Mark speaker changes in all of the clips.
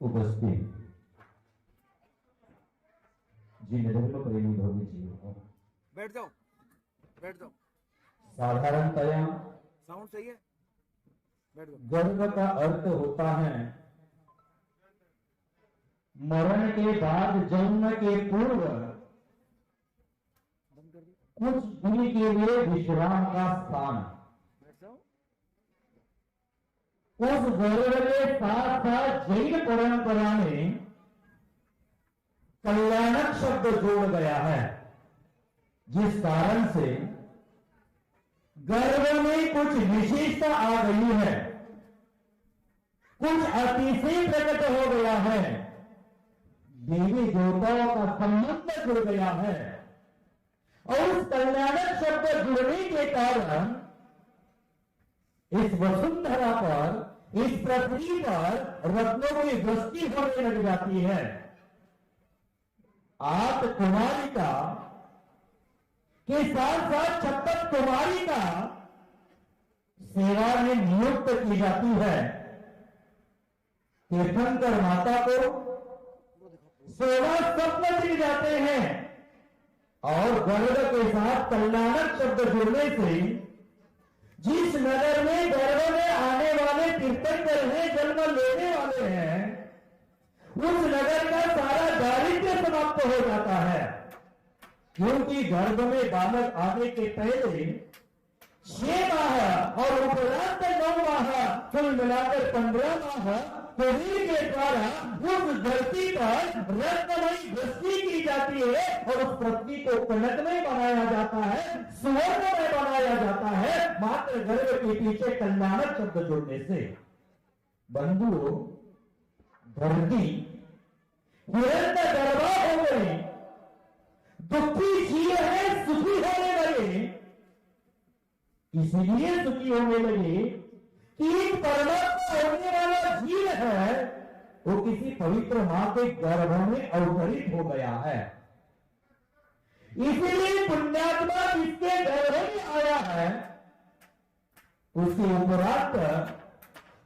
Speaker 1: उपस्थित जी निर्मल प्रेमी भव्य जीव
Speaker 2: बैठ जाओ, बैठ जाओ।
Speaker 1: साधारणतया
Speaker 2: साउंड सही है, बैठ जाओ।
Speaker 1: गर्भ का अर्थ होता है मरण के बाद जन्म के पूर्व कुछ दिन के लिए विश्राम का स्थान।
Speaker 2: बैठ जाओ।
Speaker 1: उस गर्भ के साथ साथ जैन परंपरा में कल्याणक शब्द जोड़ गया है, जिस कारण से गर्भ में कुछ विशेषता आ गई है, कुछ अतिशय प्रकट हो गया है, देवी देवताओं का संबंध जुड़ गया है। और उस कल्याणक शब्द जुड़ने के कारण इस वसुंधरा पर, इस पृथ्वी पर रत्नों की वृष्टि होने लग जाती है। आप कुमारिका के साथ साथ छप्पन कुमारिका सेवा में नियुक्त की जाती है। तीर्थंकर माता को सेवा स्वप्न दिए जाते हैं और गर्भ के साथ कल्याणक शब्द जुड़ने से जिस नगर में गर्भ में आने वाले तीर्थंकर हैं, जन्म लेने वाले हैं, उस नगर का सारा दारिद्र्य समाप्त हो जाता है। क्योंकि गर्भ में बालक आने के पहले 6 माह और उपरांत 9 माह कुल मिलाकर 15 माह शरीर के द्वारा उस धरती पर रत्नमयी वृष्टि की जाती है और उस पृथ्वी को कनकमय बनाया जाता है, सुवर्णमय बनाया जाता है, मात्र गर्भ के पीछे कल्याणक शब्द जोड़ने से। बंधुओं, धरती निरंतर गर्भा हो गई, दुखी जीव है सुखी होने लगे। इसलिए सुखी होने लगे कि परमात्मा होने वाला जीव है वो किसी पवित्र मां के गर्भ में अवतरित हो गया है। इसीलिए पुण्यात्मा जिसके गर्भ में आया है उसके उपरांत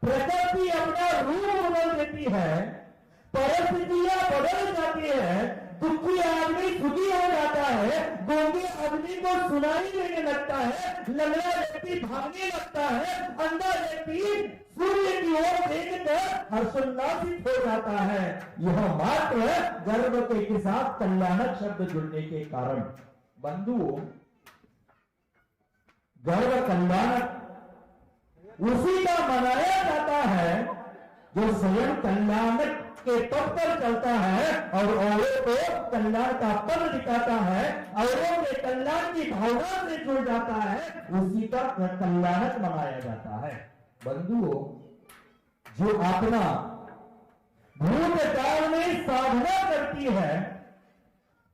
Speaker 1: प्रकृति अपना रूप बदल देती है, परिस्थितियां बदल जाती है, दुखी आदमी सुखी हो जाता है, गूंगे आदमी को सुनाई देने लगता है, लंगड़ा व्यक्ति भागने लगता है, अंधा व्यक्ति सूर्य की ओर देखकर हर्षोल्लासित हो जाता है। यह मात्र गर्भ के साथ कल्याणक शब्द जुड़ने के कारण। बंधुओं, गर्भ कल्याणक उसी का मनाया जाता है जो स्वयं कल्याणक के पद पर चलता है और औरों को कल्याण का पद दिखाता है, औरों के कल्याण की भावना से जुड़ जाता है, उसी का कल्याणक मनाया जाता है। बंधुओं, जो अपना भूतकाल में साधना करती है,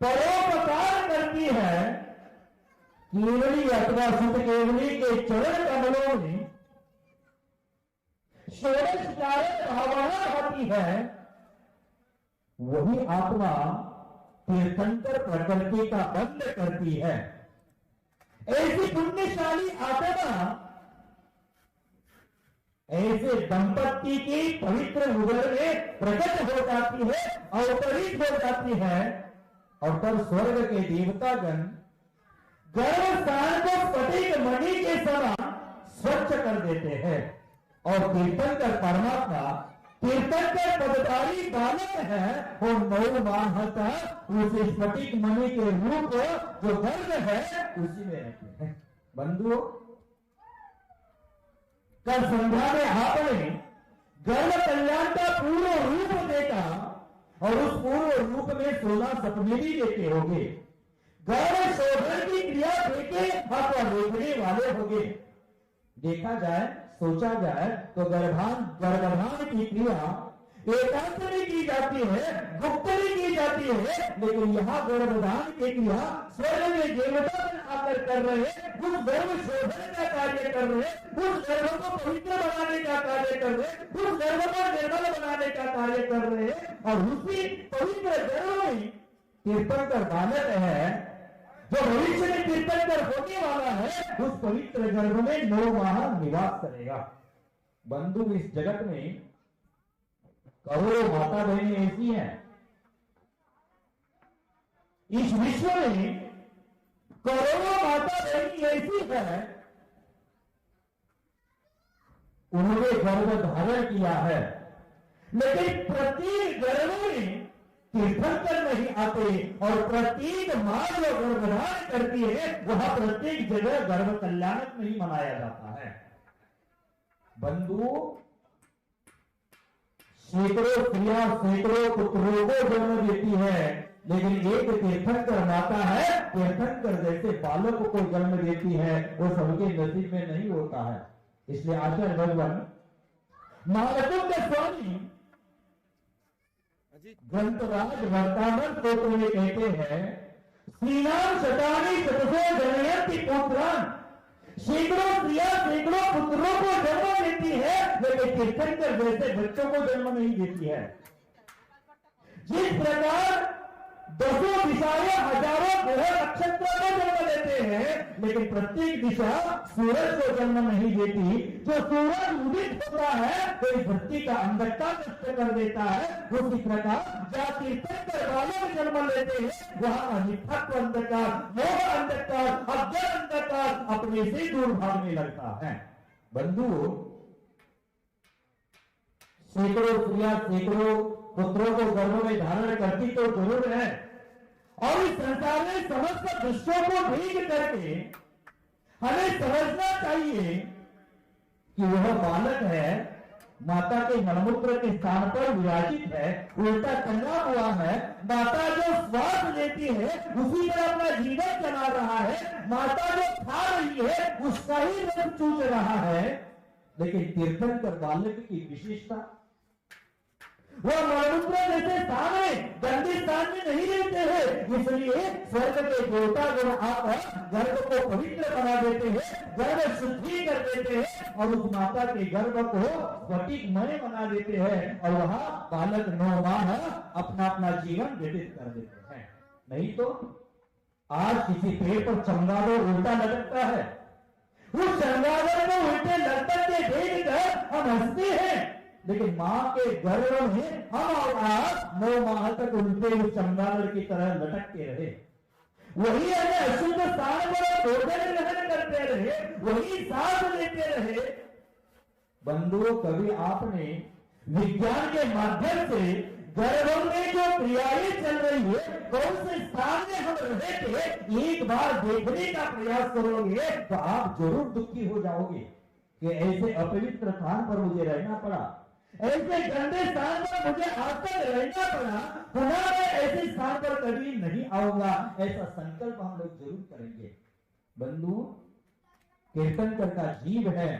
Speaker 1: परोपकार करती है, केवली अथवा सुध केवली के चरण कमलों में षोडशकार भावना होती है, वही आत्मा तीर्थंकर प्रकृति का बंध करती है। ऐसी पुण्यशाली आत्मा ऐसे दंपत्ति की पवित्र उदर में प्रकट हो जाती है, अवतरित हो जाती है और तब स्वर्ग के देवतागण गर्भस्थान को स्फटिक मणि के समान स्वच्छ कर देते हैं और तीर्थंकर परमात्मा तीर्थंकर पदधारी बालक है और 9 माह तक उस स्फटिक मणि के रूप जो गर्भ है उसी में रहते हैं। बंधुओं, कल संध्या में आपने गर्भ कल्याण का पूर्ण रूप देखा और उस पूर्ण रूप में 16 सपने भी देखे होंगे। गर्भ शोधन की क्रिया देखे आप देखने वाले होंगे। देखा जाए, सोचा जाए तो गर्भाधान की क्रिया एकांत में की जाती है, गुप्त में की जाती है, लेकिन यहाँ गर्भधान की क्रिया स्वर्ग में देवता आकर कर रहे हैं, उस गर्भ शोधन का कार्य कर रहे हैं, उस गर्भ को पवित्र बनाने का कार्य कर रहे हैं, उस गर्भ को निर्मल बनाने का कार्य कर रहे हैं और उसी पवित्र गर्भ में तीर्थंकर बालक है जो भविष्य में तीर्थंकर होने वाला है, उस पवित्र गर्भ में 9 माह निवास करेगा। बंधु, इस जगत में करोड़ों माता बहनें ऐसी हैं इस विश्व में, करोड़ों माता बहनें ऐसी है उन्होंने गर्भ धारण किया है, लेकिन प्रत्येक गर्भ में तीर्थंकर नहीं आते और प्रत्येक मां जो गर्भधारण करती है वह प्रत्येक जगह गर्भ कल्याणक नहीं मनाया जाता है। बंधु, सैकड़ों स्त्रियां सैकड़ों पुत्रों को जन्म देती है, लेकिन एक तीर्थंकर माता है, तीर्थंकर जैसे बालक को जन्म देती है, वो सबके नसीब में नहीं होता है। इसलिए आचार्य भगवान महाराज स्वामी ग्रंथराज वर्तामन स्तोत्र में कहते हैं, श्रीनाम शतानी शतसो जनयन्ति पुत्रान्, सैकड़ों स्त्रियां सैकड़ों पुत्रों को जन्म देती है, लेकिन तीर्थंकर जैसे बच्चों को जन्म नहीं देती है। जिस प्रकार दसों दिशाएं हजारों ग्रह नक्षत्रों को जन्म देते हैं, लेकिन प्रत्येक दिशा सूरज को जन्म नहीं देती। जो सूरज उदित होता है तो इस धरती का अंधकार नष्ट कर देता है। उसी प्रकार जहाँ तीर्थंकर वालों में जन्म लेते हैं वहां अनित्व अंधकार, मोह अंधकार, अज्ञान अंधकार अपने से दूर भागने लगता है। बंधु, सैकड़ों स्त्रियां सैकड़ों पुत्रों को गर्भ में धारण करती तो जरूर है, और इस संसार में समस्त दृश्यों को भेद करके हमें समझना चाहिए कि वह बालक है, माता के मलमूत्र के स्थान पर विराजित है, उल्टा टंगा हुआ है। माता जो श्वास लेती है उसी पर अपना जीवन चला रहा है, माता जो खा रही है उसका ही रस चूस रहा है। लेकिन तीर्थंकर बालक की विशेषता, वह मलमूत्र जैसे स्थान है, गंदे स्थान में नहीं रहते हैं, इसलिए स्वर्ग के देवता गण आकर गर्भ को पवित्र बना देते हैं, गर्भ शुद्धि कर देते हैं और उस माता के गर्भ को स्फटिकमय बना देते हैं, और वहां बालक 9 माह अपना अपना जीवन व्यतीत कर देते हैं। नहीं तो आज किसी पेड़ पर चमगादड़ उल्टा लटकता है, उस चमगादड़ को उल्टे लटकते देख कर हम हंसते हैं, लेकिन मां के गर्भ में हम और आप 9 माह तक उल्टे उस चमगादड़ की तरह लटकते रहे। वही हमें अशुद्ध स्थान पर भोजन ग्रहण करते रहे, वही सांस लेते रहे। बंधुओं, कभी आपने विज्ञान के माध्यम से गर्भ में जो क्रियाएं चल रही है, कौन से स्थान में हम रहे थे, एक बार देखने का प्रयास करोगे तो आप जरूर दुखी हो जाओगे कि ऐसे अपवित्र स्थान पर मुझे रहना पड़ा, ऐसे गंदे स्थान पर मुझे आज तक रहना पड़ा, पुनः मैं ऐसे स्थान पर कभी नहीं आऊंगा। ऐसा संकल्प हम लोग जरूर करेंगे। बंधु, तीर्थंकर का जीव है,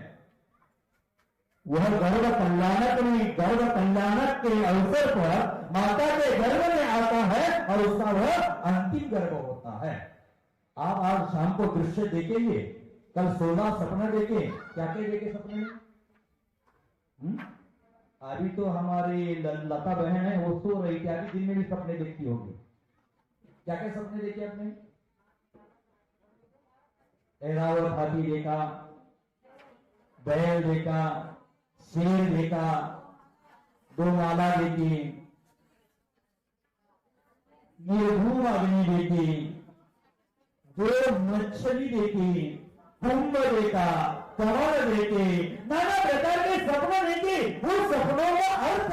Speaker 1: वह गर्भ कल्याणक में, गर्भ कल्याणक के अवसर पर माता के गर्भ में आता है और उसका वह अंतिम गर्भ होता है। आप आज शाम को दृश्य देखेंगे, कल 16 सपना देखे, क्या क्या देखे सपने में? अभी तो हमारी लता बहन है, वो सो रही थी, अभी दिन में भी सपने देखती होगी। क्या क्या सपने देखे आपने? ऐरावत हाथी देखा, बैल देखा, शेर देखा, 2 माला देखी, निर्धूम अग्नि देखी, 2 मछली देखी, कुंभ देखा, कमल देखे, नाना प्रकार के सपने देखे। उस सपनों का अर्थ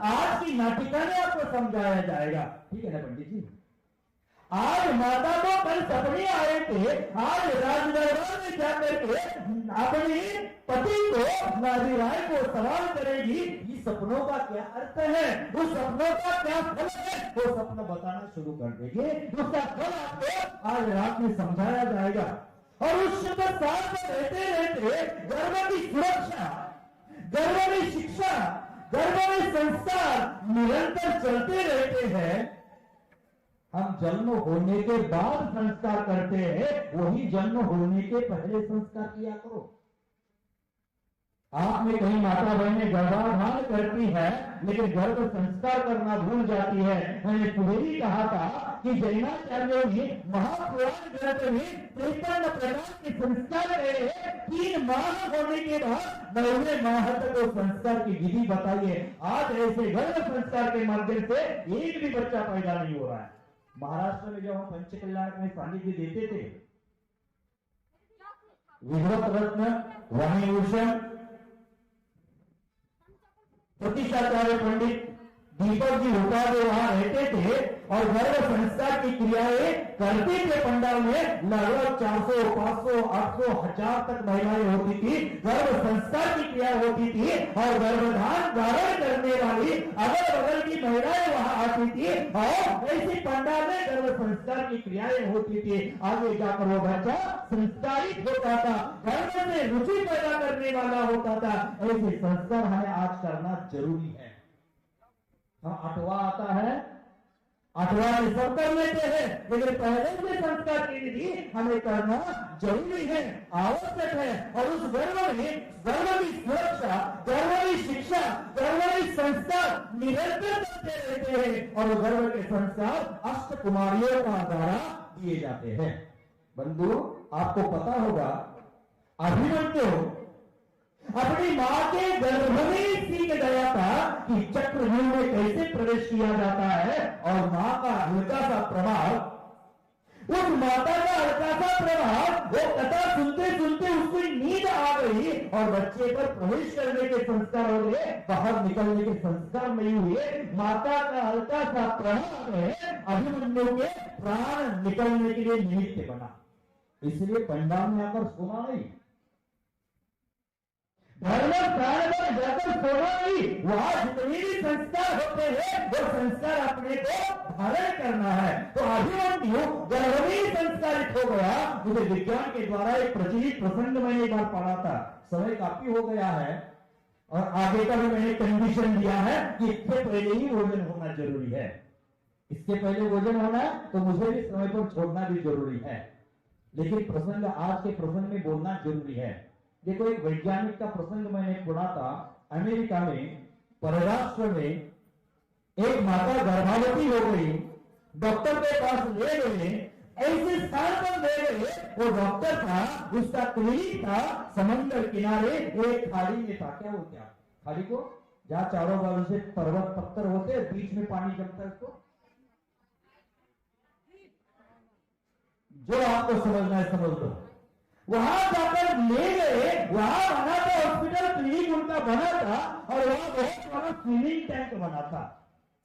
Speaker 1: आज की नाटिका में आपको समझाया जाएगा। ठीक है ना पंडित जी? आज माता को कल सपने आए थे, आज राजदरबार में जाकर के अपने पति को, नारी राय को सवाल करेगी, इस सपनों का क्या अर्थ है, उस सपनों का क्या फल है, वो सपना बताना शुरू कर देंगे। उसका फल आपको आज रात में समझाया जाएगा। और उस शुद्ध स्थान पर रहते रहते गर्भ की सुरक्षा, गर्भ में शिक्षा, गर्भ में संस्कार निरंतर चलते रहते हैं। हम जन्म होने के बाद संस्कार करते हैं, वही जन्म होने के पहले संस्कार किया करो। आप में कहीं माता बहनें गर्भाधान करती है लेकिन गर्भ संस्कार करना भूल जाती है। मैंने सुबह ही कहा था कि जैनाचार्यों ने महापुराण ग्रंथ में 53 प्रकार के संस्कार गए हैं। 3 माह होने के बाद 9वें माह तक वो संस्कार की विधि बताइए। आज ऐसे गर्भ संस्कार के माध्यम से एक भी बच्चा पैदा नहीं हो रहा है। महाराष्ट्र में जब हम पंचकल्याण में सानिध्य देते थे, विधवत रत्न वाणीभूषण प्रतिष्ठाचार्य पंडित दीपक जी हुकादे वहां रहते थे और गर्भ संस्कार की क्रियाएं करते थे। पंडाल में लगभग 400, 500, 800, 1000 तक महिलाएं होती थी। गर्भ संस्कार की क्रिया होती थी और गर्भधान धारण करने वाली अगल बगल की महिलाएं वहां आती थी और ऐसी पंडाल में गर्भ संस्कार की क्रियाएं होती थी। आगे जाकर वो बच्चा संस्कारित होता था, गर्भ से रुचि पैदा करने वाला होता था। ऐसे संस्कार हमें आज करना जरूरी है। हाँ, 8वां आता है, 8वां में सब कर लेते हैं, लेकिन पहले से संस्कार की विधि हमें करना जरूरी है, आवश्यक है। और उस गर्भ में गर्भ की सुरक्षा, गर्भ की शिक्षा, गर्भ की संस्कार निरंतर करते रहते हैं और गर्भ के संस्कार अष्ट कुमारियों का द्वारा दिए जाते हैं। बंधु, आपको पता होगा अभिमन्यु अपनी मां के गर्भ में सीख गया था कि चक्रव्यूह में कैसे प्रवेश किया जाता है और मां का हल्का सा प्रभाव, उस माता का हल्का सा प्रभाव, वो कथा सुनते सुनते उसको नींद आ गई और बच्चे पर प्रवेश करने के संस्कार हो गए, बाहर निकलने के संस्कार नहीं हुए। माता का हल्का सा प्रभाव है अभिमन्यु के प्राण निकलने के लिए निमित्त बना। इसलिए पंडाल में आकर सोना नहीं, धर्म प्राण पर जाकर सोना नहीं, वहां जितने भी संस्कार होते हैं वो संस्कार अपने को धारण करना है। तो अभिमन्यु गर्भ में संस्कारित हो गया। मुझे विज्ञान के द्वारा एक प्रचलित प्रसंग मैंने एक बार पढ़ा था, समय काफी हो गया है और आगे का भी मैंने कंडीशन दिया है कि इससे पहले ही भोजन होना जरूरी है। इसके पहले भोजन होना है तो मुझे भी समय पर छोड़ना भी जरूरी है, लेकिन प्रसंग आज के प्रसंग में बोलना जरूरी है। देखो, एक वैज्ञानिक का प्रसंग मैंने पढ़ा था। अमेरिका में परराष्ट्र में एक माता गर्भवती हो गई, डॉक्टर के पास ले गए, ऐसे स्थान पर ले गए, वो डॉक्टर था, उसका क्लिनिक था समंदर किनारे एक खाड़ी में था। क्या बोलते हैं खाड़ी को? जहां चारों बाजू से पर्वत पत्थर होते, बीच में पानी जमता है, उसको जो आपको समझना है समझ लो। वहां जाकर ले गए, वहां बना था हॉस्पिटल, क्लिनिक उनका बना था और वहां बहुत बड़ा स्विमिंग टैंक बना था।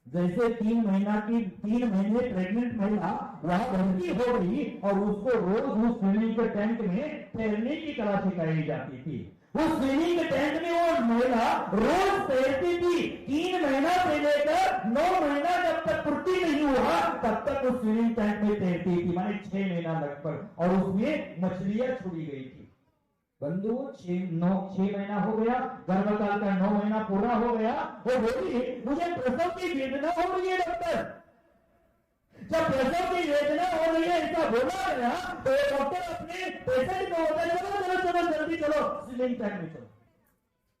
Speaker 1: जैसे 3 महीने प्रेग्नेंट महिला वहां भर्ती हो गई और उसको रोज उस स्विमिंग के टैंक में तैरने की कला सिखाई जाती थी। उस स्विमिंग के टैंक में वो महिला रोज तैरती थी। 3 महीना से लेकर 9 महीना जब तक पूर्ति नहीं हुआ तब तक उस स्विमिंग टैंक में तैरती थी, माने 6 महीना लगभग, और उसमें मछलियां छोड़ी गई थी। बंधु, 6 महीना हो गया, गर्भकाल का 9 महीना पूरा हो गया। वो बोली मुझे प्रसव की वेदना हो रही है डॉक्टर। जब प्रसव की वेदना हो रही है ऐसा बोला गया तो डॉक्टर अपने पेशेंट को बोला चलो जल्दी चलो स्विमिंग टैंक में चलो।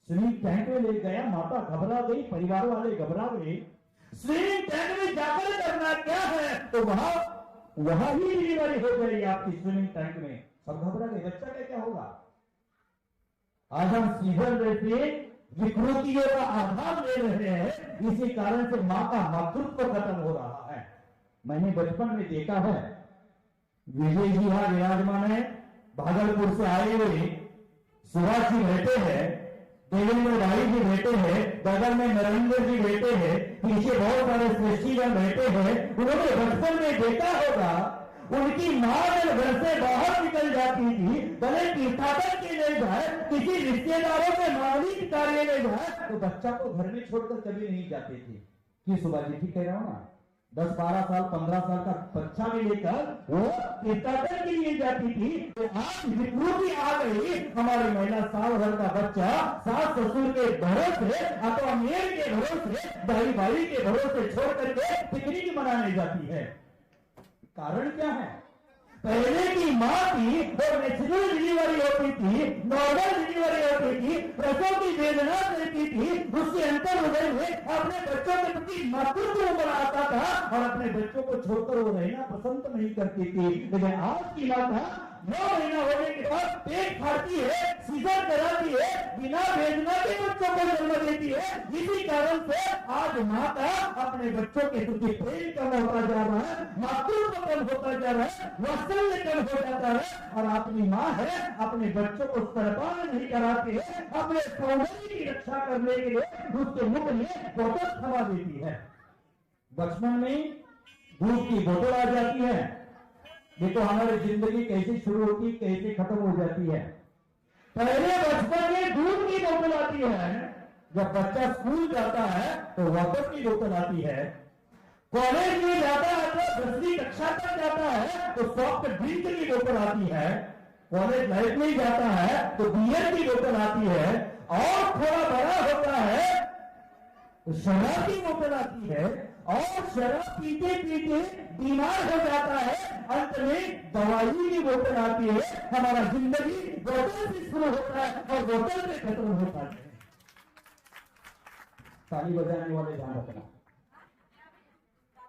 Speaker 1: स्विमिंग टैंक में ले गया, माता घबरा गई, परिवार वाले घबरा गए। स्विमिंग टैंक में जाकर करना क्या है, तो वहां ही डिलीवरी हो गई आपकी स्विमिंग टैंक में। सब घबरा गए, बच्चा का क्या होगा। आज हम सीजन जैसे विकृतियों का आधार ले रहे हैं, इसी कारण से मां का मातृत्व खत्म हो रहा है। मैंने बचपन में देखा है, विजय जी यहां विराजमान है, भागलपुर से आए हुए सुभाष जी बैठे हैं, देवेंद्र भाई जी बैठे हैं, बगल में नरेंद्र जी बैठे हैं, पीछे बहुत सारे श्रेष्ठीगण बैठे हैं। उन्होंने बचपन में देखा होगा उनकी मां जब घर से बाहर निकल जाती थी, भले तीर्थाटन के ले जाए, किसी रिश्तेदारों के मामूली कार्य ले जाए, तो बच्चा को घर में छोड़कर कभी नहीं जाते थे। कि सुभाष जी ठीक कह रहा हूं ना, 10, 12 साल, 15 साल का बच्चा भी लेकर वो तीर्थाटन के लिए जाती थी। तो आज विकृति आ गई, हमारी महिला साल भर का बच्चा सास ससुर के भरोसे अथवा मेल के भरोसे, भाई भाई के भरोसे छोड़ करके पिकनिक मनाने जाती है। कारण क्या है? पहले की माँ थी वो नेचुरल डिलीवरी होती थी, नॉर्मल डिलीवरी होती थी, प्रसव की वेदना रहती थी, उसके अंतर हृदय में अपने बच्चों के प्रति मातृत्व बनाता था और अपने बच्चों को छोड़कर वो रहना पसंद नहीं करती थी। लेकिन आज की माता 9 महीना होने के बाद पेट फाड़ती है, सीजर कराती है, बिना वेदना के बच्चों को जन्म देती है। इसी कारण से आज माता अपने बच्चों के प्रति प्रेम कम होता जा रहा है, मातृत्व कम होता जा रहा है, वात्सल्य कम हो जाता है। और अपनी माँ है अपने बच्चों को स्तनपान नहीं कराती है, अपने सौंदर्य की रक्षा करने के लिए उसके मुख में बोतल थमा देती है। बचपन में दूध की बोतल आ जाती है। देखो हमारी जिंदगी कैसे शुरू होती, कैसे खत्म हो जाती है। पहले बचपन में दूध की बोतल आती है, जब बच्चा स्कूल जाता है तो वाटर की बोतल आती है, कॉलेज में जाता है तो 10वीं कक्षा तक जाता है तो सॉफ्ट ड्रिंक की बोतल आती है, कॉलेज लाइफ में जाता है तो बियर की बोतल आती है, और थोड़ा बड़ा होता है तो शराब की बोतल आती है, और शराब पीते पीते बीमार हो जाता है, अंत में दवाई की बोतल आती है। हमारा जिंदगी बोतल से शुरू होता है और बोतल से खत्म होता है। ताली बजाने वाले ध्यान रखना,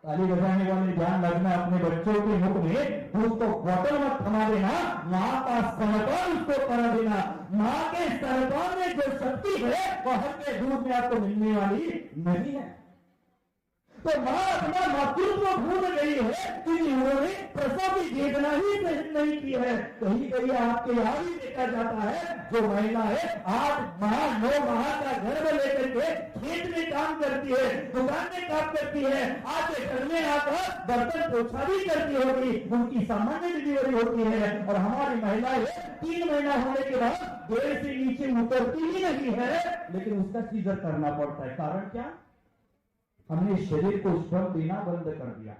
Speaker 1: ताली बजाने वाले ध्यान रखना। अपने बच्चों के मुख में उसको बोतल मत थमा देना, माँ का स्तनपान उसको करा देना। माँ के स्तनपान में जो शक्ति है वह हर के दूध में आपको मिलने वाली नहीं है। तो माँ अपना मातृत्व भूल गई है क्योंकि उन्होंने प्रसव की वेदना ही सहन नहीं की है। कहीं कहीं आपके यहाँ भी देखा जाता है जो महिला है 8 माह 9 माह का गर्भ लेकर के खेत में काम करती है, दुकान में काम करती है, आके घर में आकर बर्तन पोछा भी करती होगी, उनकी सामान्य डिलीवरी होती है। और हमारी महिलाएं 3 महीना होने के बाद देर से नीचे उतरती ही नहीं है, लेकिन उसका सीजर करना पड़ता है। कारण क्या? हमने शरीर को श्रम देना बंद कर दिया।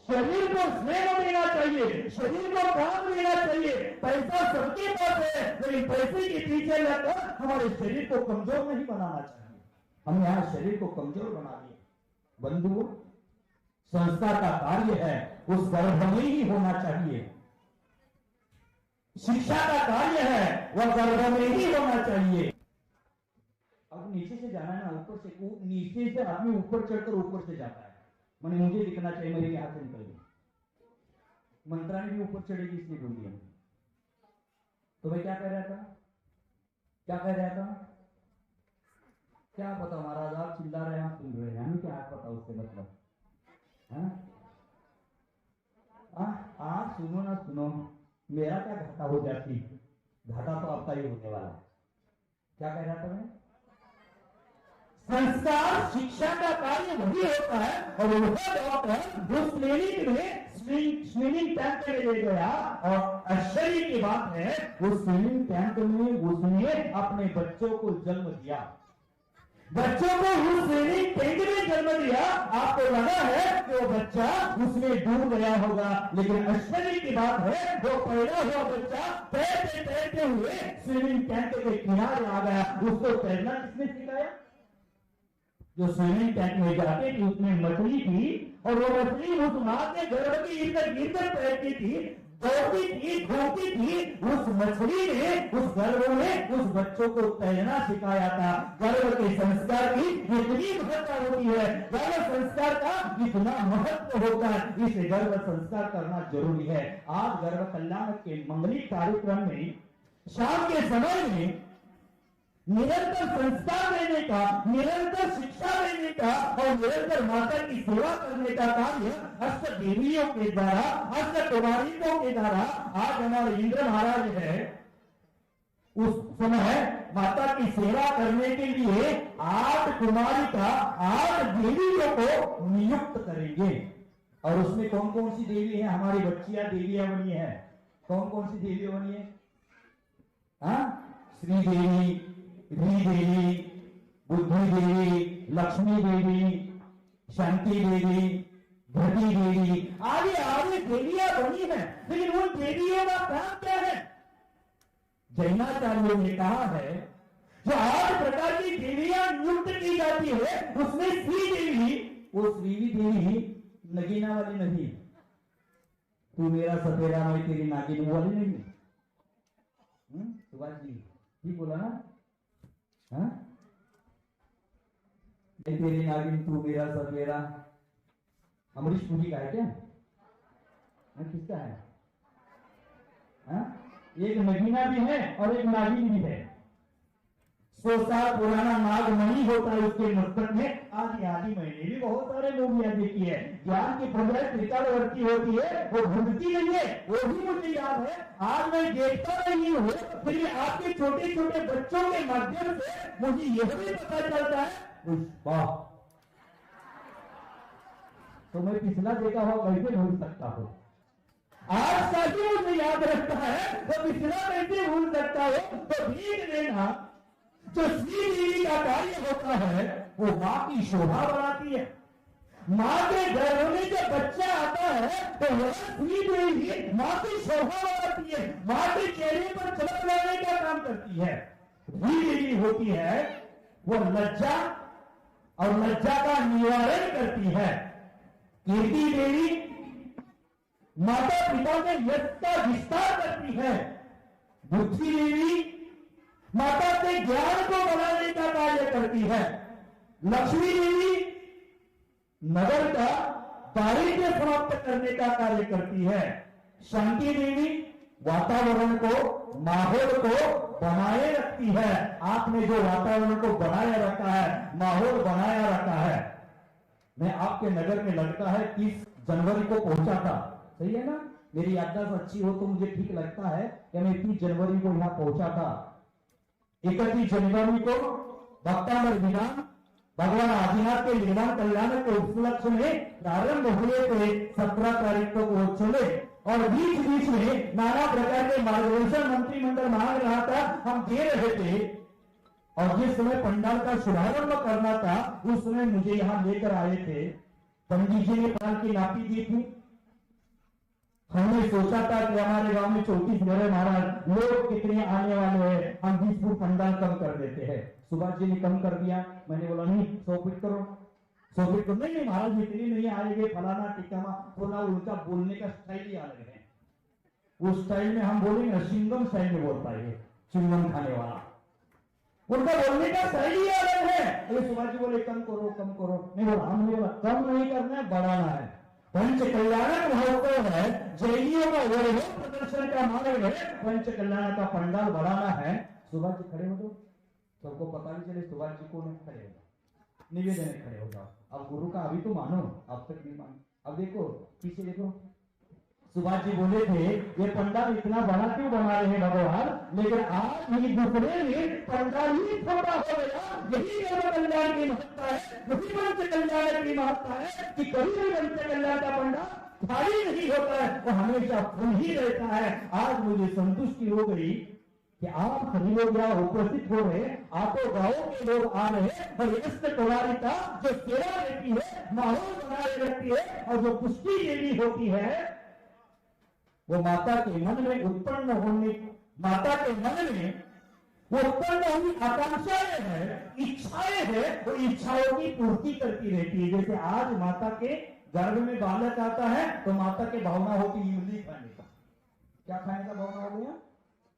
Speaker 1: शरीर को स्नेह देना चाहिए, शरीर को काम देना चाहिए। पैसा सबके पास है, लेकिन पैसे के पीछे लगकर हमारे शरीर को कमजोर नहीं बनाना चाहिए। हमने यहाँ शरीर को कमजोर बना दिया। बंधुओं, संस्था का कार्य है उस गर्भ में ही होना चाहिए। शिक्षा का कार्य है वह गर्भ में ही होना चाहिए। अब नीचे से जाना है ना, ऊपर से नीचे से आदमी ऊपर चढ़कर ऊपर से जाता है। मैंने मुझे दिखना चाहिए, मेरे हाथ से निकल गई। मंत्राणी भी ऊपर चढ़ेगी इसलिए बोल दिया। तो मैं क्या कह रहा था, क्या कह रहा था, क्या पता महाराज, आप चिल्ला रहे हैं, आप सुन रहे हैं, हमें क्या पता उससे मतलब है? आप सुनो ना सुनो, मेरा क्या घाटा हो जाती, घाटा तो आपका ही होने वाला है। क्या कह रहा था मैं? संस्कार शिक्षा का कार्य वही होता है और वह डॉक्टर उस क्लिनिक में स्विमिंग टैंक में ले गया और आश्चर्य की बात है उस स्विमिंग टैंक में उसने अपने बच्चों को जन्म दिया। बच्चों को उस स्विमिंग टैंक में जन्म दिया। आपको लगा है कि वो बच्चा उसमें डूब गया होगा, लेकिन आश्चर्य की बात है वो पैदा हुआ बच्चा तैरते तैरते हुए स्विमिंग टैंक के किनारे आ गया। उसको तैरना किसने सिखाया? जो स्विमिंग टैंक में जाते थी उसमें मछली थी और वो मछली उस माँ के गर्भ के इर्द गिर्द तैरती थी, दौड़ती थी, घूमती थी। उस मछली ने उस गर्भ में उस बच्चों को तैरना सिखाया था। गर्भ के संस्कार की इतनी महत्ता होती है, गर्भ संस्कार का इतना महत्व होता है, इसे गर्भ संस्कार करना जरूरी है। आज गर्भ कल्याण के मंगलिक कार्यक्रम में शाम के समय में निरंतर संस्कार देने का, निरंतर शिक्षा देने का और निरंतर माता की सेवा करने का कार्य अष्ट देवियों के द्वारा, अष्ट कुमारियों के द्वारा आज हमारे इंद्र महाराज है। उस समय माता की सेवा करने के लिए 8 कुमारिका 8 देवियों को नियुक्त करेंगे। और उसमें कौन कौन सी देवी है? हमारी बच्चियां देवियां बनी है। कौन कौन सी देवियां बनी है? श्री देवी, री देवी, बुद्धि देवी, लक्ष्मी देवी, शांति देवी, धृति देवी, आगे आगे देवियां बनी है। लेकिन उन देवियों का काम क्या है? जैनाचार्यों ने कहा है जो 8 प्रकार की देवियां नियुक्त की जाती है उसमें श्री देवी, वो श्री देवी नगीना वाली नहीं, तू मेरा सफेदा मैं तेरी नागिन वाली नहीं है। सुभाष जी ठीक बोला ना? हाँ तेरी नागिन तू मेरा सफेदा अमरीश पुरी का है क्या? किसका है? हाँ? एक नगीना भी है और एक नागिन भी है। 100 साल पुराना नागमणि होता है उसके मस्तक में। आदि आदि मैंने भी बहुत सारे मूवियां देखी है। ज्ञान की प्रजा त्रिकालवर्ती होती है, वो भूलती नहीं है, वो भी मुझे याद है। आज मैं देखता नहीं हूँ, फिर आपके छोटे छोटे बच्चों के माध्यम से मुझे यह भी पता चलता है। वाह, तो मैं पिछला देखा हुआ कैसे भूल सकता हूँ? आज का ही मुझे याद रखता है तो पिछला कैसे भूल सकता हो? तो भीख देना जो श्री देवी का कार्य होता है वो माँ की शोभा बढ़ाती है। माँ के गर्भ में जब बच्चा आता है तो वह श्री देवी माँ की शोभा बढ़ाती है, माँ के चेहरे पर चमक लाने का काम करती है। श्री देवी होती है वो लज्जा और लज्जा का निवारण करती है। कीर्ति देवी माता पिता में यश का विस्तार करती है। बुद्धि देवी माता के ज्ञान को बढ़ाने का कार्य करती है। लक्ष्मी देवी नगर का दारिद्र्य समाप्त करने का कार्य करती है। शांति देवी वातावरण को, माहौल को बनाए रखती है। आपने जो वातावरण को बनाया रखा है, माहौल बनाया रखा है। मैं आपके नगर में लगता है 30 जनवरी को पहुंचा था, सही है ना? मेरी याददाश्त अच्छी हो तो मुझे ठीक लगता है कि मैं 30 जनवरी को यहां पहुंचा था। 31 जनवरी को भक्तामर विधान भगवान आदिनाथ के निर्माण कल्याण के उपलक्ष्य में प्रारंभ हुए थे। 17 तारीख को वो चले और बीच बीच में नाना प्रकार के मार्गदर्शन मंत्रिमंडल मांग रहा था, हम दे रहे थे। और जिस समय पंडाल का शुभारंभ करना था उस समय मुझे यहां लेकर आए थे। पंडित जी ने पाल की नापी दी थी। हमने सोचा था कि हमारे गांव में 34 घर है महाराज, लोग कितने आने वाले हैं, हम 20 फुट पंडाल कम कर देते हैं। सुभाष जी ने कम कर दिया। मैंने बोला नहीं 100 फीट करो। 100 फीट तो नहीं महाराज इतनी नहीं आएंगे, फलाना टिकामा। बोला उनका बोलने का स्टाइल ही अलग है। उस स्टाइल में हम बोलेंगे, सिंगम स्टाइल में बोलता है चिंगम खाने वाला, उनका बोलने का स्टाइल ही अलग है। अरे सुभाष जी बोले कम करो कम करो। नहीं बोला, हमने बोला कम नहीं करना है, बढ़ाना है। पंच कल्याणक महोत्सव है, जैनियों का वैभव प्रदर्शन का मार्ग है। पंच कल्याण का पंडाल बढ़ाना है। सुभाष जी खड़े हो जाओ, सबको पता नहीं चले सुभाष जी कौन है। खड़े हो जाओ, निवेदन है, खड़े हो जाओ। अब गुरु का अभी तो मानो, अब तक नहीं मानो। अब देखो पीछे देखो, सुभाष जी बोले थे ये पंडाल इतना बड़ा क्यों बना रहे हैं भगवान, लेकिन आज ही दूसरे में पंडाल ही छोटा हो गया। यही कर्म कल्याण की महत्ता है, यही पंच कल्याण की महत्ता है कि कभी भी पंच कल्याण का पंडाल खाली नहीं होता है, वो हमेशा फुल ही रहता है। आज मुझे संतुष्टि हो गई कि आप सभी लोग यहाँ उपस्थित हो रहे, आपको गाँव के लोग आ रहे और इस कुमारिका जो सेवा देती है, माहौल बनाए रखती है और जो पुष्टि देवी होती है, वो माता के मन में उत्पन्न होने, माता के मन में वो उत्पन्न होनी आकांक्षाएं है, इच्छाएं है, वो इच्छाओं की पूर्ति करती रहती है। जैसे आज माता के गर्भ में बालक आता है तो माता की भावना होती इमली खाने का। क्या खाने का भावना हो गया?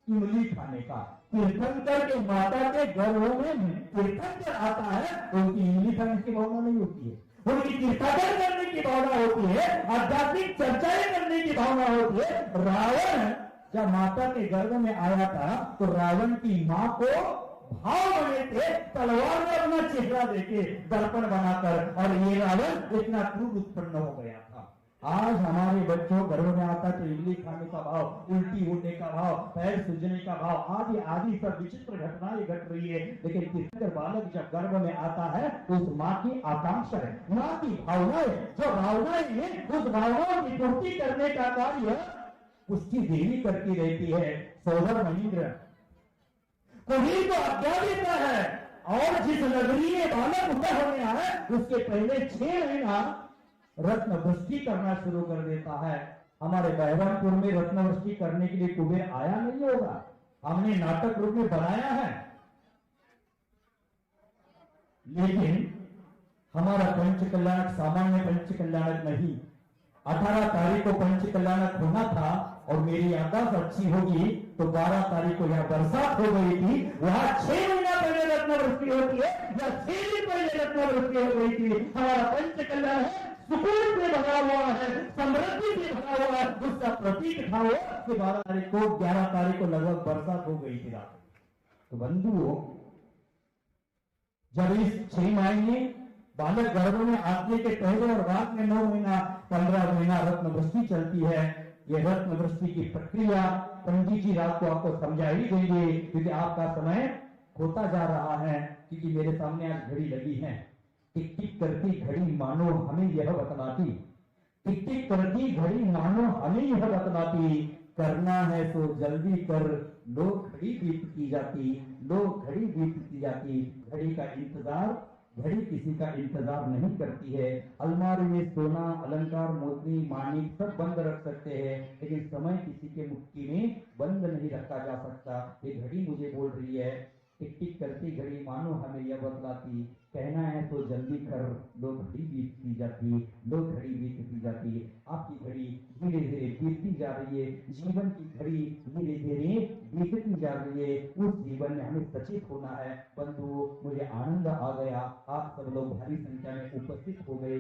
Speaker 1: इमली खाने का। तीर्थंकर के माता के गर्भ में तीर्थंकर आता है तो उनकी इमली खाने की भावना नहीं होती है, उनकी तीर्थाटन करने की भावना होती है, आध्यात्मिक चर्चाएं करने की भावना होती है। रावण जब माता के गर्भ में आया था तो रावण की मां को भाव बने थे तलवार में अपना चेहरा देके दर्पण बनाकर, और ये रावण इतना क्रूर उत्पन्न हो गया था। आज हमारे बच्चों गर्भ में आता तो इडली खाने का भाव, उल्टी होने का भाव, पैर सूजने का भाव, आदि आदि सब विचित्र घटनाएं घट रही है। लेकिन तीर्थंकर बालक जब गर्भ में आता है तो उस माँ की आकांक्षा है, माँ की भावनाएं, जो भावनाएं हैं उस भावनाओं की पूर्ति करने का कार्य पुष्टि देवी करती रहती है। सौभर महेंद्र कोई तो आज्ञा देता है और जिस नगरी में बालक हुआ होने आए उसके पहले 6 महीना रत्न वृष्टि करना शुरू कर देता है। हमारे बहरमपुर में रत्न वृष्टि करने के लिए कुबेर आया नहीं होगा, हमने नाटक रूप में बनाया है। लेकिन हमारा पंच कल्याणक सामान्य पंच कल्याणक नहीं, 18 तारीख को पंच कल्याणक होना था और मेरी याददाश्त अच्छी होगी तो 12 तारीख को यहाँ बरसात हो गई थी। वहां 6 महीना पहले रत्नवृष्टि होती है या 6 दिन पहले रत्नवृष्टि हो गई थी। हमारा पंच कल्याण है, सुकून से भरा हुआ है, समृद्धि से भरा हुआ है। उसका प्रतीक था वो कि 12 तारीख को 11 तारीख को लगभग बरसात हो गई थी रात। तो बंधुओं, जब इस 6 महीने बालक गर्भ में आने के पहले और बाद में 9 महीना 15 महीना रत्नवृष्टि चलती है। ये रत्नवृष्टि की प्रक्रिया पंडित जी रात को आपको समझा ही देंगे, क्योंकि आपका समय होता जा रहा है। क्योंकि मेरे सामने आज घड़ी लगी है, टिक टिक करती घड़ी मानो हमें यह बतलाती, टिक टिक करती घड़ी मानो हमें यह बतलाती, करना है तो जल्दी कर, लो घड़ी बीतती जाती, लो घड़ी बीतती जाती। घड़ी का इंतजार, घड़ी किसी का इंतजार नहीं करती है। अलमारी में सोना, अलंकार, मोती, मानिक सब बंद रख सकते हैं, लेकिन समय किसी के मुट्ठी में बंद नहीं रखा जा सकता। ये घड़ी मुझे बोल रही है, टिक टिक करती घड़ी मानो हमें यह बतलाती, कहना है तो जल्दी कर, लो घड़ी बीतती जाती, लो घड़ी बीतती जाती। आपकी घड़ी धीरे धीरे बीतती जा रही है, जीवन की घड़ी धीरे धीरे बीतती जा रही है। उस जीवन में हमें सचेत होना है। बंधु, मुझे आनंद आ गया, आप सब लोग भारी संख्या में उपस्थित हो गए।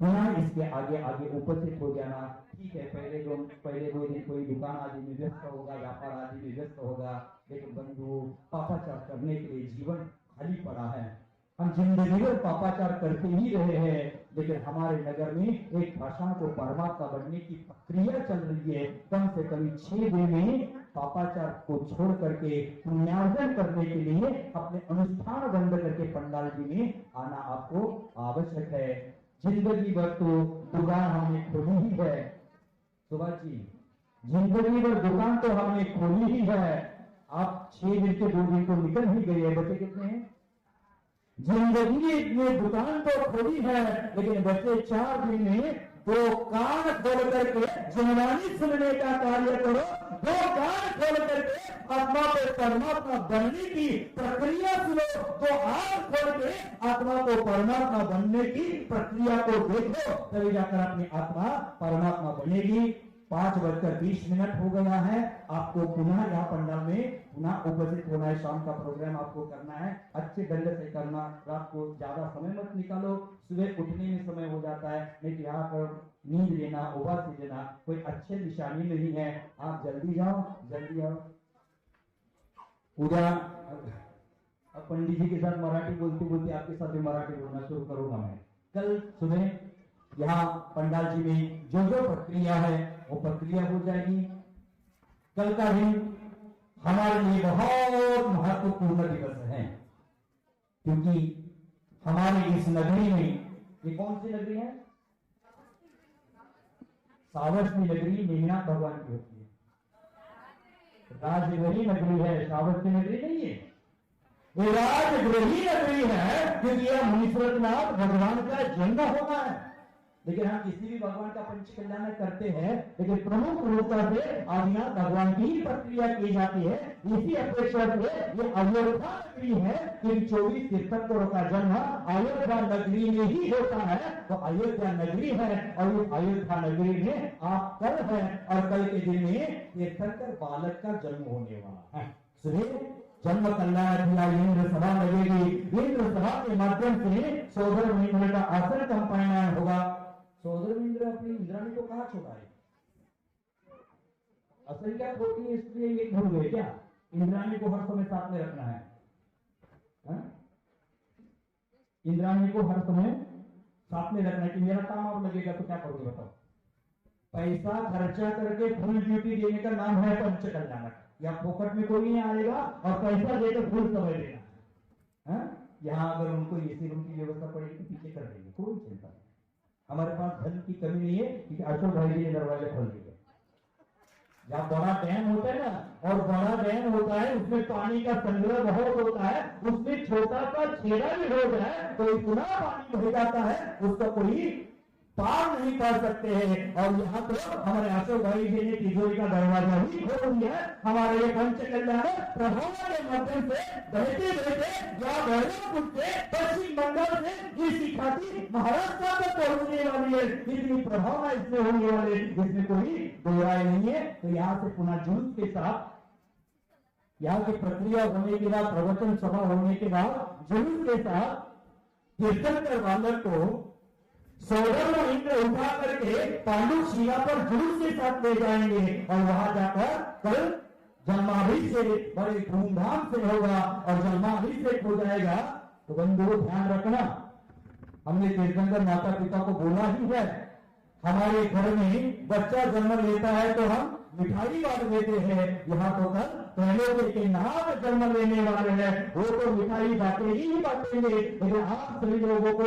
Speaker 1: पुनः इसके आगे आगे उपस्थित हो जाना। ठीक है, पहले दो दिन कोई दुकान आदि में व्यस्त होगा, व्यापार आदि में व्यस्त होगा, लेकिन बंधु, पापाचार करने के लिए जीवन खाली पड़ा है। हम जिंदगी भर पापाचार करते ही रहे हैं, लेकिन हमारे नगर में एक भाषा को परमात्मा बनने की प्रक्रिया चल रही है। कम से कम 6 दिन में पापाचार को छोड़ करके पुण्यार्जन करने के लिए अपने अनुष्ठान बंद करके पंडाल जी में आना आपको आवश्यक है। जिंदगी भर तो दुकान हमने खोली ही है, सुभाष जी, जिंदगी भर दुकान तो हमने खोली ही है। आप 6 दिन के 2 दिन तो निकल ही गए हैं, बचे कितने हैं? जिंदगी में दुकान तो खोली है, लेकिन बचे 4 दिन में 2 कान खोल करके जिनवानी सुनने का कार्य करो। 2 कान खोल करके आत्मा को परमात्मा बनने की प्रक्रिया सुनो। 2 आंख खोल के आत्मा को परमात्मा बनने की प्रक्रिया को देखो, तभी जाकर अपनी आत्मा परमात्मा बनेगी। 5:20 हो गया है। आपको पुनः यहाँ पंडाल में पुनः उपस्थित होना है। शाम का प्रोग्राम आपको करना है, अच्छे ढंग से करना। रात को ज्यादा समय मत निकालो, सुबह उठने में समय हो जाता है, नहीं तो यहाँ पर नींद लेना, उबासी लेना कोई अच्छे निशानी नहीं है। आप जल्दी जाओ, जल्दी आओ। उधर अब पंडित जी के साथ मराठी बोलते बोलते आपके साथ भी मराठी बोलना शुरू करूंगा मैं। कल सुबह यहाँ पंडाल जी में जो जो प्रक्रिया है वो प्रक्रिया हो जाएगी। कल का दिन हमारे लिए बहुत महत्वपूर्ण दिवस है, क्योंकि हमारी इस नगरी में, ये कौन सी नगरी है? सावस्ती नगरी मेघनाथ भगवान की होती है। राजगृही नगरी है, सावस्ती नगरी नहीं है, ये राजगृही नगरी है, क्योंकि यह मुनीश्वरनाथ भगवान का जन्म होना है। लेकिन हम किसी भी भगवान का पंच कल्याण करते हैं, लेकिन प्रमुख रूपता से आदिनाथ भगवान की ही प्रक्रिया की जाती है। इसी अपेक्षा से ये अयोध्या नगरी है, क्योंकि 24 तीर्थंकरों का जन्म अयोध्या नगरी में ही होता है। तो अयोध्या नगरी है, और ये अयोध्या नगरी में आप कल है, और कल के दिन में तीर्थंकर बालक का जन्म होने वाला है। सुबह जन्म कल्याण इंद्र सभा लगेगी। इंद्र सभा के माध्यम से सोदर इंद्र का आसन कंपायन होगा। सोदर इंद्र अपनी इंद्राणी को कहाँ छोड़ा है? असल क्या होती है, इसलिए ये भूल गए क्या? इंद्राणी को हर समय साथ में रखना है, हा? इंद्राणी को हर समय साथ में रखना है कि मेरा काम अब लगेगा तो क्या करोगे बताओ? पैसा खर्चा करके फुल ड्यूटी देने का नाम है पंच कल्याणक। या फोकट में कोई नहीं आएगा और पैसा देकर फुल समय देना है। यहाँ अगर उनको एसी रूम की व्यवस्था पड़ेगी तो पीछे कर देंगे, कोई चिंता नहीं। हमारे पास धन की कमी नहीं है, क्योंकि अशोक भाई जी ने दरवाजा खोल दिया। जहाँ बड़ा डैम होता है ना, और बड़ा डैम होता है उसमें पानी का संग्रह बहुत होता है, उसमें छोटा सा छेड़ा भी हो जाए तो इतना पानी बह जाता है, उसका कोई पार नहीं कर सकते हैं। और यहाँ तो हमारे अशोक भाई जी ने तिजोरी का दरवाजा भी खोल दिया। हमारे ये पंच कल्याण प्रभाव के माध्यम से बहते बहते या भैरवपुर से पश्चिम बंगाल से ये सिखाती महाराष्ट्र तक पहुंचने वाली है। इतनी प्रभावना इसमें होने वाले, जिसमें कोई दो राय नहीं है। तो यहाँ से पुनः जुलूस के साथ, यहाँ की प्रक्रिया होने के बाद, प्रवचन सभा होने के बाद जुलूस के साथ कीर्तनकर बालक को सौरभ इंद्र उठा करके पांडु शिला पर जुलूस के साथ ले जाएंगे और वहां जाकर कल जन्माभिषेक बड़े धूमधाम से होगा और जन्माभिषेक हो जाएगा। तो बंधुओं ध्यान रखना, हमने तीर्थंकर माता पिता को बोला ही है, हमारे घर में बच्चा जन्म लेता है तो हम मिठाई बांट देते हैं। यहाँ तो कल पहले के नाम जन्म लेने वाले हैं, वो तो मिठाई बांटेंगे ही बांटेंगे। लेकिन आप सभी लोगों को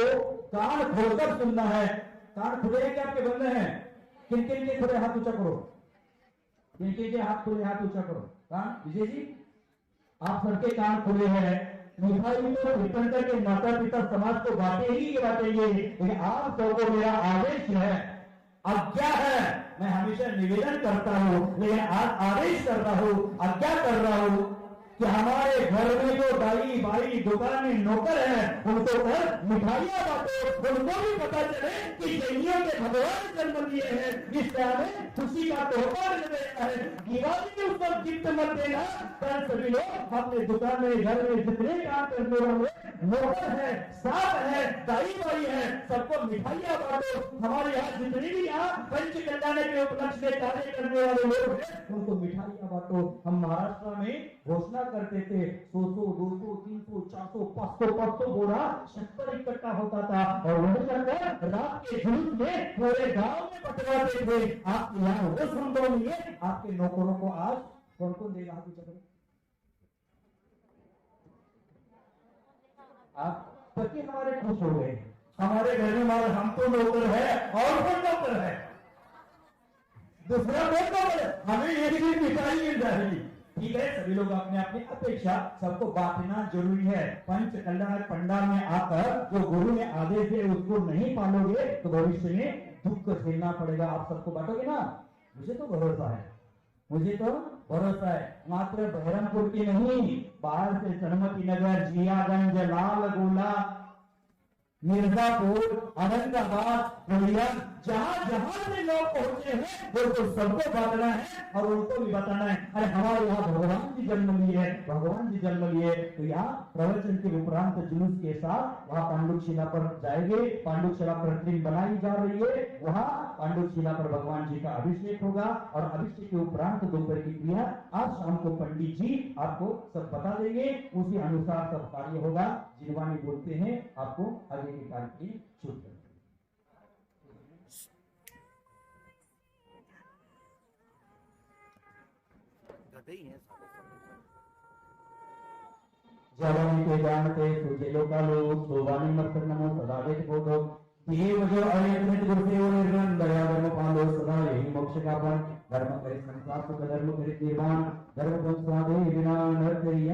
Speaker 1: कान खोलकर सुनना है। कान खुले हैं क्या आपके? बंद हैं? किन किन के खुले? हाथ ऊंचा करो। किन किन के हाथ खुले? हाथ ऊंचा करो। कान विजय जी, आप सबके कान खुले हैं। मिठाई तो तीर्थंकर के माता पिता समाज को बांटे ही बांटेंगे। लेकिन आप सबको मेरा आदेश है, आज्ञा है, मैं हमेशा निवेदन करता हूं, लेकिन आज आदेश कर रहा हूं, आज्ञा कर रहा हूं कि हमारे घर में जो दाई भाई दुकान में नौकर है उनको पर मिठाइयां बांटो, उनको भी पता चले कि जैनियों के भगवान जन्म लिए हैं। इस तरह में खुशी का तोहफा मिल रहा है। दिवाली में उस पर गिफ्ट मत देना। कल सभी लोग अपने दुकान में, घर में जितने काम करने वाले नौकर है, साथ है, दाई भाई है, सबको मिठाइयां बांटो। हमारे यहाँ जितने भी यहाँ पंच कल्याण के उपलक्ष्य में कार्य करने वाले लोग हैं उनको मिठाइयां बांटो। हम महाराष्ट्र में घोषणा करते थे 100, 200, 300, 400, 500 बोरा शक्कर इकट्ठा होता था और वह शक्कर रात के जुलूस में पूरे गांव में बंटवाते थे। आप यहाँ वो संभव नहीं है। आपके नौकरों को आज कौन कौन देगा? हाथ ऊंचा करो। आप सबके हमारे खुश हो गए। हमारे घर में हमारे हम तो नौकर है और कौन नौकर है? दूसरा कौन नौकर है? हमें एक दिन मिठाई मिल जाएगी। ठीक है, सभी लोग अपने अपनी अपेक्षा सबको बांटना जरूरी है। पंच कल्याण पंडाल में आकर जो गुरु ने आदेश दिए उसको नहीं पालोगे तो भविष्य में दुख झेलना पड़ेगा। आप सबको बांटोगे ना? मुझे तो भरोसा है, मुझे तो भरोसा है। मात्र बहरमपुर की नहीं, बाहर से सनमती नगर, जियागंज, लालगोला, मिर्जापुर, औरंगाबाद, बलिया, जहां जहां से लोग पहुंचे हैं उनको सबको बांटना है और उनको भी बताना है, अरे हमारे यहाँ भगवान जी जन्म लिए है, भगवान जी जन्म लिए। तो यहाँ प्रवचन के उपरांत जुलूस के साथ वहां पांडुशिला पर जाएंगे। पांडुशिला प्रतिदिन बनाई जा रही है, वहां पांडुशिला पर भगवान जी का अभिषेक होगा और अभिषेक के उपरांत दोपहर की क्रिया आज शाम को पंडित जी आपको सब बता देंगे। उसी अनुसार सब कार्य होगा। जिनवानी बोलते हैं आपको आगे के कार्य की छूट कर। जवानी के जानते सुजेलो कालो सोवानी मत्सर नमो सदावेद बोधो देव जो अनेक गुरुदेव निर्गुण दया धर्म पालो सदा यही मोक्ष का फल। धर्म करे संसार सुख, धर्म करे निर्वाण, धर्म संसाधे बिना नर करिए।